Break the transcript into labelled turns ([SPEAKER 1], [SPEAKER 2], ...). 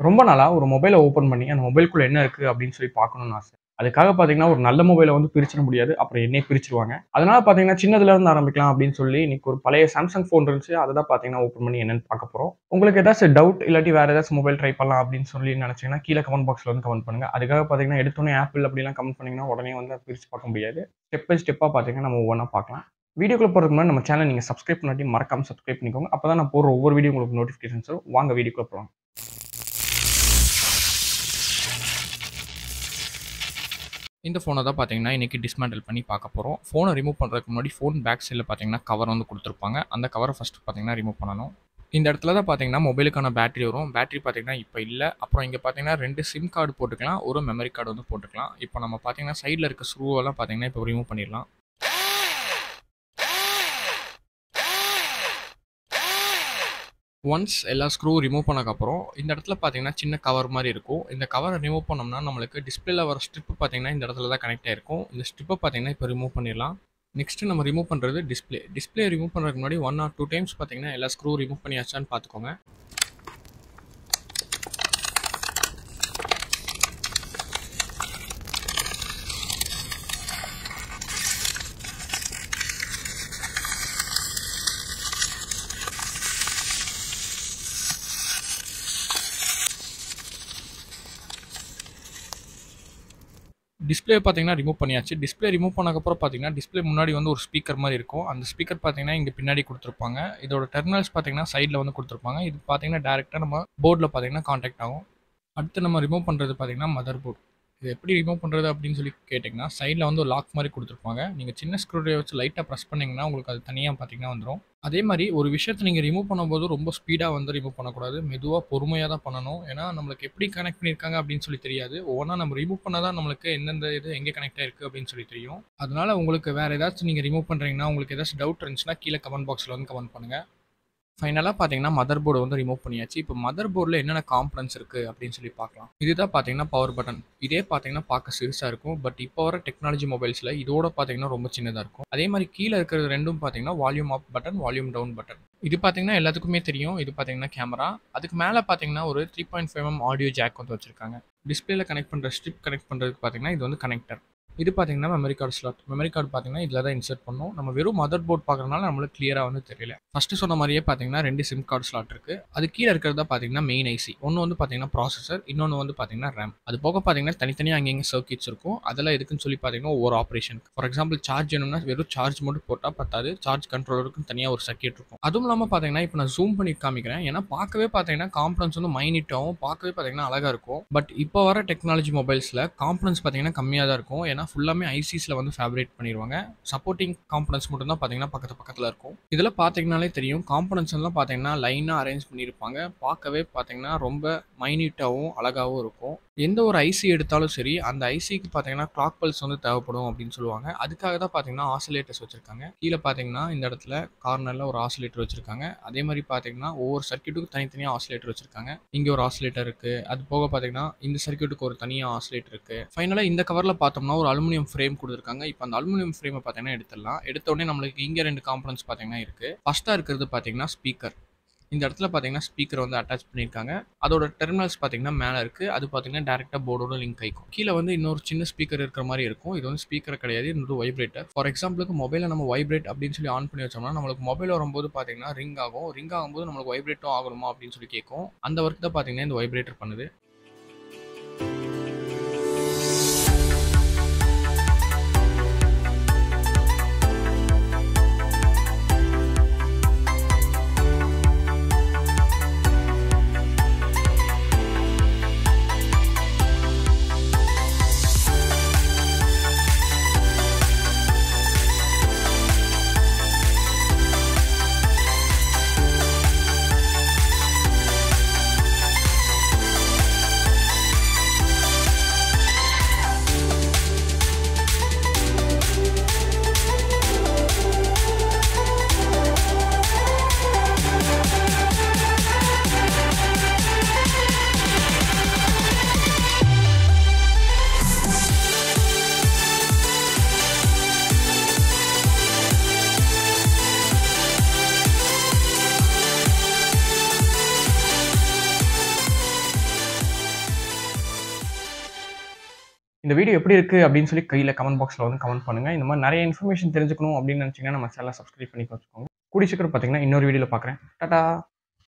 [SPEAKER 1] ரொம்ப நாளா ஒரு மொபைல ஓப்பன் பண்ணி, அந்த மொபைல்குள்ள என்ன இருக்கு அப்படின்னு சொல்லி பார்க்கணும்னு ஆசை. அதுக்காக பார்த்தீங்கன்னா, ஒரு நல்ல மொபைல வந்து பிரிச்சிட முடியாது. அப்புறம் என்னைய பிரிச்சுருவாங்க. அதனால பார்த்தீங்கன்னா, சின்னதுல இருந்து ஆரம்பிக்கலாம் அப்படின்னு சொல்லி, இன்னைக்கு ஒரு பழைய Samsung ஃபோன் இருந்துச்சு. அத தான் பார்த்தீங்கன்னா, ஓப்பன் பண்ணி என்னன்னு பார்க்க போறோம். உங்களுக்கு ஏதாச்சும் டவுட் இல்லாட்டி வேற ஏதாச்சும் மொபைல் ட்ரை பண்ணலாம் அப்படின்னு சொல்லி நினைச்சீங்கன்னா, கீழ கமெண்ட் பாக்ஸ்ல வந்து கமெண்ட் பண்ணுங்க. அதுக்காக பார்த்தீங்கன்னா, எடுத்தோனே ஆப்பிள் அப்படிலாம் கமெண்ட் பண்ணீங்கன்னா, உடனே வந்து பிரிச்சு பார்க்க முடியாது. ஸ்டெப் பை ஸ்டெப்பா பார்த்தீங்கன்னா, நம்ம ஒவ்வொன்னா பார்க்கலாம். வீடியோக்குள்ள போறதுக்கு முன்னாடி நம்ம சேனல் நீங்க சப்ஸ்கிரைப் பண்ணாட்டி மறக்காம சப்ஸ்கிரைப் பண்ணிக்கோங்க. அப்பதான் நான் போடுற ஒவ்வொரு வீடியோ உங்களுக்கு நோட்டிஃபிகேஷன்ஸ் வரும். வாங்க வீடியோக்குள்ள போலாம். இந்த ஃபோன தான் பார்த்தீங்கன்னா, இன்னைக்கு டிஸ்மேண்டில் பண்ணி பார்க்க போறோம். ஃபோன ரிமூவ் பண்றதுக்கு முன்னாடி ஃபோன் பேக் சைட்ல பார்த்தீங்கன்னா, கவர் வந்து குடுத்துருப்பாங்க. அந்த கவர ஃபர்ஸ்ட் பார்த்தீங்கன்னா, ரிமூவ் பண்ணணும். இந்த இடத்துல தான் பார்த்தீங்கன்னா, மொபைலுக்கான பேட்டரி வரும். பேட்டரி பார்த்தீங்கன்னா, இப்ப இல்ல. அப்புறம் இங்க பார்த்தீங்கன்னா, 2 சிம் கார்டு போட்டுக்கலாம். ஒரு மெமரி கார்டு வந்து போட்டுக்கலாம். இப்போ நம்ம பார்த்தீங்கன்னா, சைட்ல இருக்க ஸ்க்ரூவெல்லாம் பார்த்தீங்கன்னா, இப்போ ரிமூவ் பண்ணிடலாம். ஒன்ஸ் எல்லா ஸ்க்ரூ ரிமூவ் பண்ணதுக்கப்புறம், இந்த இடத்துல பார்த்தீங்கன்னா, சின்ன கவர் மாரி இருக்கும். இந்த கவர ரிமூவ் பண்ணோம்னா, நம்மளுக்கு டிஸ்ப்ளேல வர ஸ்ட்ரிப் பார்த்தீங்கன்னா, இந்த இடத்துல தான் கனெக்ட் ஆயிருக்கும். இந்த ஸ்ட்ரிப்ப பார்த்தீங்கன்னா, இப்போ ரிமூவ் பண்ணிடலாம். நெக்ஸ்ட் நம்ம ரிமூவ் பண்றது டிஸ்ப்ளே. டிஸ்ப்ளே ரிமூவ் பண்றதுக்கு முன்னாடி 1 ஆர் 2 டைம்ஸ் பார்த்தீங்கன்னா, எல்லா ஸ்க்ரூ ரிமூவ் பண்ணியாச்சான்னு பார்த்துக்கோங்க. டிஸ்ப்ளே பார்த்தீங்கன்னா ரிமூவ் பண்ணியாச்சு. டிஸ்ப்ளே ரிமூவ் பண்ணதுக்கப்புறம் பார்த்தீங்கன்னா, டிஸ்ப்ளே முன்னாடி வந்து ஒரு ஸ்பீக்கர் மாரி இருக்கும். அந்த ஸ்பீக்கர் பார்த்தீங்கன்னா, இங்க பின்னாடி குடுத்துருப்பாங்க. இதோட டெர்மினல்ஸ் பார்த்தீங்கன்னா, சைட்ல வந்து குடுத்துருப்பாங்க. இது பார்த்தீங்கன்னா, டைரக்ட்டா நம்ம போர்ட்ல பார்த்தீங்கன்னா கான்டாக்ட் ஆகும். அடுத்து நம்ம ரிமூவ் பண்றது பார்த்தீங்கன்னா, மதர் போர்ட். இது எப்படி ரிமூவ் பண்றது அப்படின்னு சொல்லி கேட்டீங்கன்னா, சைட்ல வந்து ஒரு லாக் மாரி குடுத்துருப்பாங்க. நீங்க சின்ன ஸ்க்ரூ டிரைவர் வச்சு லைட்டா பிரஸ் பண்ணீங்கன்னா, உங்களுக்கு அது தனியா பார்த்தீங்கன்னா வந்துரும். அதே மாரி ஒரு விஷயத்த நீங்க ரிமூவ் பண்ணும்போது ரொம்ப ஸ்பீடா வந்து ரிமூவ் பண்ணக்கூடாது. மெதுவா, பொறுமையா தான் பண்ணணும். ஏன்னா, நம்மளுக்கு எப்படி கனெக்ட் பண்ணியிருக்காங்க அப்படின்னு சொல்லி தெரியாது. ஒவ்வொன்னா நம்ம ரிமூவ் பண்ணா தான் நம்மளுக்கு எந்தெந்த இது எங்க கனெக்ட் ஆயிருக்கு அப்படின்னு சொல்லி தெரியும். அதனால உங்களுக்கு வேற ஏதாச்சும் நீங்க ரிமூவ் பண்றீங்கன்னா, உங்களுக்கு ஏதாச்சும் டவுட் இருந்துச்சுன்னா, கீழ கமெண்ட் பாக்ஸ்ல வந்து கமெண்ட் பண்ணுங்க. ஃபைனலா பார்த்தீங்கன்னா, மதர் போர்டு வந்து ரிமூவ் பண்ணியாச்சு. இப்போ மதர் போர்ட்ல என்னென்ன காம்போனன்ட்ஸ் இருக்கு அப்படின்னு சொல்லி பார்க்கலாம். இதுதான் பார்த்தீங்கன்னா பவர் பட்டன். இதே பார்த்தீங்கன்னா பார்க்க சிறுசா இருக்கும். பட் இப்போ வர டெக்னாலஜி மொபைல்ஸ்ல இதோட பார்த்தீங்கன்னா ரொம்ப சின்னதா இருக்கும். அதே மாரி கீழ இருக்கிறது 2ம் பார்த்தீங்கன்னா volume up button, volume down button. இது பார்த்தீங்கன்னா எல்லாத்துக்குமே தெரியும். இது பார்த்தீங்கன்னா கேமரா. அதுக்கு மேல பார்த்தீங்கன்னா ஒரு 3.5 ஆடியோ ஜாக் வந்து வச்சிருக்காங்க. டிஸ்ப்ளேல கனெக்ட் பண்ற ஸ்ட்ரிப் கனெக்ட் பண்றதுக்கு பார்த்தீங்கன்னா, இது வந்து கனெக்டர். இது பார்த்தீங்கன்னா memory card slot. Memory card பார்த்தீங்கன்னா, இதில தான் இன்சர்ட் பண்ணணும். நம்ம வெறும் மதர் போர்ட் பார்க்கறனால நம்மளுக்கு கிளியரா வந்து தெரியல. ஃபர்ஸ்ட்டு சொன்ன மாரியே பார்த்தீங்கன்னா, 2 சிம் கார்டு ஸ்லாட் இருக்கு. அது கீழ இருக்கிறது தான் பார்த்தீங்கன்னா மெயின் ஐசி. ஒண்ணு வந்து பார்த்தீங்கன்னா ப்ராசஸர். இன்னொன்னு வந்து பார்த்தீங்கன்னா ரேம். அது போக பார்த்தீங்கன்னா, தனித்தனியா அங்கங்க சர்க்யூட்ஸ் இருக்கும். அதெல்லாம் எதுக்குன்னு சொல்லி பார்த்தீங்கன்னா, ஒவ்வொரு ஆப்பரேஷனுக்கு. ஃபார் எக்ஸாம்பிள் சார்ஜ் வேணும்னா வெறும் சார்ஜ் மட்டும் போட்டா பத்தாது. சார்ஜ் கண்ட்ரோலருக்குன்னு தனியா ஒரு சர்க்யூட் இருக்கும். அதுவும் இல்லாம பார்த்தீங்கன்னா, இப்ப நான் ஜூம் பண்ணி காமிக்கிறேன். ஏன்னா பார்க்கவே பார்த்தீங்கன்னா, காம்போனன்ட்ஸ் வந்து மைன்யூட்டாவும் பார்க்கவே பார்த்தீங்கன்னா அழகா இருக்கும். பட் இப்போ வர டெக்னாலஜி மொபைல்ஸ்ல காம்போனன்ட்ஸ் பார்த்தீங்கன்னா கம்மியா தான் இருக்கும். ஏன்னா ஃபுல்லாமே ஐசிஸ்ல வந்து ஃபேப்ரிகேட் பண்ணிருவாங்க. சப்போர்ட்டிங் காம்போனன்ட்ஸ் மட்டும் தான் பார்த்தீங்கன்னா பக்கத்துல இருக்கும். இதுல பார்த்தீங்கனாலே தெரியும். காம்போனன்ட்ஸ் எல்லாம் பார்த்தீங்கன்னா லைனா அரேஞ்ச் பண்ணியிருப்பாங்க. பார்க்கவே பார்த்தீங்கன்னா ரொம்ப மைன்யூட்டாவும் அழகாவும் இருக்கும். எந்த ஒரு ஐசி எடுத்தாலும் சரி, அந்த ஐசிக்கு பார்த்தீங்கன்னா கிளாக் பல்ஸ் வந்து தேவைப்படும் அப்படின்னு சொல்லுவாங்க. அதுக்காக தான் பார்த்தீங்கன்னா ஆசிலேட்டர்ஸ் வச்சிருக்காங்க. கீழ பார்த்தீங்கன்னா இந்த இடத்துல கார்னர்ல ஒரு ஆசிலேட்டர் வச்சிருக்காங்க. அதே மாரி பார்த்தீங்கன்னா ஒவ்வொரு சர்க்யூட்டுக்கும் தனித்தனியா ஆசிலேட்டர் வச்சிருக்காங்க. இங்க ஒரு ஆசிலேட்டர் இருக்கு. அது போக பார்த்தீங்கன்னா இந்த சர்க்யூட்டுக்கு ஒரு தனியா ஆசிலேட்டர் இருக்கு. ஃபைனலா இந்த கவர்ல பார்த்தோம்னா ஒரு அலுமினியம் ஃப்ரேம் குடுத்துருக்காங்க. இப்ப அந்த அலுமினியம் ஃப்ரேம பார்த்தீங்கன்னா எடுத்துடலாம். எடுத்த உடனே நம்மளுக்கு இங்க 2 காம்போனன்ட்ஸ் பார்த்தீங்கன்னா இருக்கு. ஃபர்ஸ்ட்டா இருக்கிறது பார்த்தீங்கன்னா ஸ்பீக்கர். இந்த இடத்துல பார்த்தீங்கன்னா ஸ்பீக்கர் வந்து அட்டாச் பண்ணியிருக்காங்க. அதோட டெர்மினல்ஸ் பார்த்தீங்கன்னா மேல இருக்கு. அது பார்த்தீங்கன்னா டைரக்ட்டா போர்டோட லிங்க் ஆயிக்கும். கீழ வந்து இன்னொரு சின்ன ஸ்பீக்கர் இருக்கிற மாரி இருக்கும். இது வந்து ஸ்பீக்கர் கிடையாது. இது ஒரு வைப்ரேட்டர். ஃபார் எக்ஸாம்பிளுக்கு மொபைல நம்ம வைப்ரேட் அப்படின்னு சொல்லி ஆன் பண்ணி வச்சோம்னா, நம்மளுக்கு மொபைல் வரும்போது பார்த்தீங்கன்னா ரிங் ஆகும். ரிங் ஆகும்போது நம்மளுக்கு வைப்ரேட்டும் ஆகணுமா அப்படின்னு சொல்லி கேட்கும். அந்த ஒர்க் தான் பார்த்தீங்கன்னா இந்த வைப்ரேட்டர் பண்ணுது. இந்த வீடியோ எப்படி இருக்குது அப்படின்னு சொல்லி கீழே கமெண்ட் பாக்ஸில் வந்து கமெண்ட் பண்ணுங்கள். இந்த மாதிரி நிறைய இன்ஃபர்மேஷன் தெரிஞ்சுக்கணும் அப்படின்னு நினச்சிங்கன்னா நம்ம சேனலை சப்ஸ்கிரைப் பண்ணி வச்சுக்கோங்க. கூடிய சீக்கிரம் பார்த்தீங்கன்னா இன்னொரு வீடியோவில் பார்க்குறேன். டாடா.